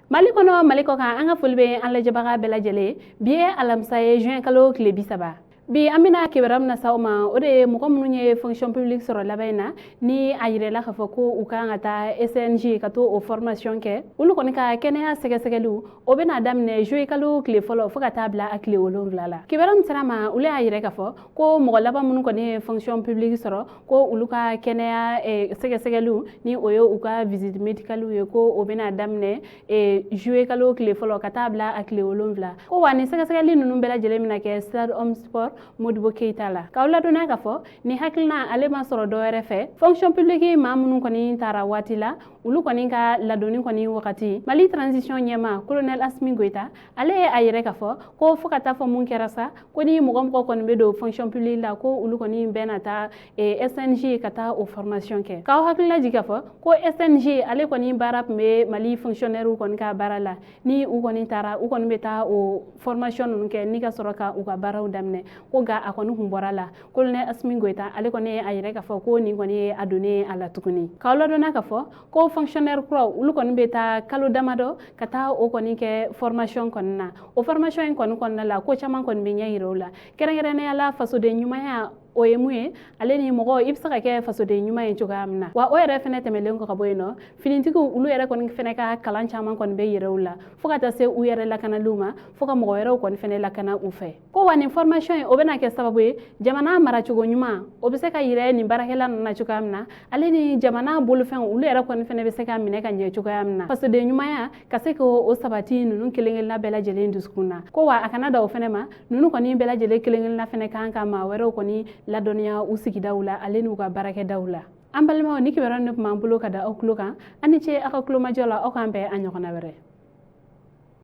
Mali kono Mali ko kan an ka foli be an lajɛbaga bɛɛ lajɛlen bi ye alamisa ye juin kalo tile 30 bi an bɛna kibaruya min na sa o ma o de ye mɔgɔ minnu ye fonction publique sɔrɔ laban in na ni a yirala k'a fɔ ko u kan ka taa SNJ ka to o formation kɛ olu kɔni ka kɛnɛya sɛgɛsɛgɛliw o bɛna daminɛ juin kalo tile fɔlɔ fo ka taa bila a tile 7 la kibaruya min sera ma olu y'a yira k'a fɔ ko mɔgɔ laban minnu kɔni ye fonction publique sɔrɔ ko olu ka kɛnɛya sɛgɛsɛgɛliw ni o ye u ka visite médicale ye ko o bɛna daminɛ juin kalo tile fɔlɔ ka taa bila a tile 7 ko wa ni sɛgɛsɛgɛli ninnu bɛɛ lajɛlen bɛna kɛ stade homme sport Modibo Keita la k'aw ladɔnniya k'a fɔ ni hakilina ale ma sɔrɔ dɔwɛrɛ fɛ fonction publique maa minnu kɔni taara waati la olu kɔni ka ladonni kɔni wagati Mali transition ɲɛma colonel Asimi Goita ale ye a yɛrɛ k'a fɔ ko fo ka taa fɔ mun kɛra sa ko ni mɔgɔ kɔni bɛ don fonction publique la ko olu kɔni bɛɛ na taa SNJ ka taa o formation kɛ k'aw hakilila jigin k'a fɔ ko SNJ ale kɔni baara tun bɛ Mali fonctionnaire kɔni ka baara la ni u kɔni taara u kɔni bɛ taa o formation ninnu kɛ ni ka sɔrɔ ka u ka baaraw daminɛ ko ga a kɔni kun bɔra la colonel Asimi Goita ale kɔni ye a yɛrɛ k'a fɔ ko nin kɔni ye a donnen a la tuguni k'aw ladɔnniya k'a fɔ ko fonctionnaire kuraw olu kɔni bɛ taa kalo damadɔ ka taa o kɔni kɛ formation kɔni na o formation in kɔni kɔnɔna la ko caman kɔni bɛ ɲɛ yira o la kɛrɛnkɛrɛnnenya la fasoden ɲumanya o ye mun ye ale ni mɔgɔ i bɛ se ka kɛ fasoden ɲuman ye cogoya min na wa o yɛrɛ fɛnɛ tɛmɛlen kɔ ka bɔ yen nɔ finitigiw olu yɛrɛ kɔni fɛnɛ ka kalan caman kɔni bɛ yira u la fo ka taa se u yɛrɛ lakanaliw ma fo ka mɔgɔ wɛrɛw kɔni fɛnɛ lakana u fɛ ko wa nin formation o bɛna kɛ sababu ye jamana maracogo ɲuman o bɛ se ka yira nin baarakɛla ninnu na cogoya min na ale ni jamana bolofɛnw olu yɛrɛ kɔni fɛnɛ bɛ se ka minɛ ka ɲɛ cogoya min na fasoden ɲumanya ka se k'o sabati ninnu kelenkelenna bɛɛ lajɛlen dusukun na ko wa a kana da o fɛnɛ ma ninnu kɔni bɛɛ lajɛlen kelenkelenna fɛnɛ kan ka maa wɛrɛw kɔni ladɔnniya u sigidaw la ale n'u ka baarakɛdaw la an balimaw ni kibaruya ne tun b'an bolo ka da aw tulo kan ani ce aw ka tulomajɔ la aw k'an bɛn a ɲɔgɔnna wɛrɛ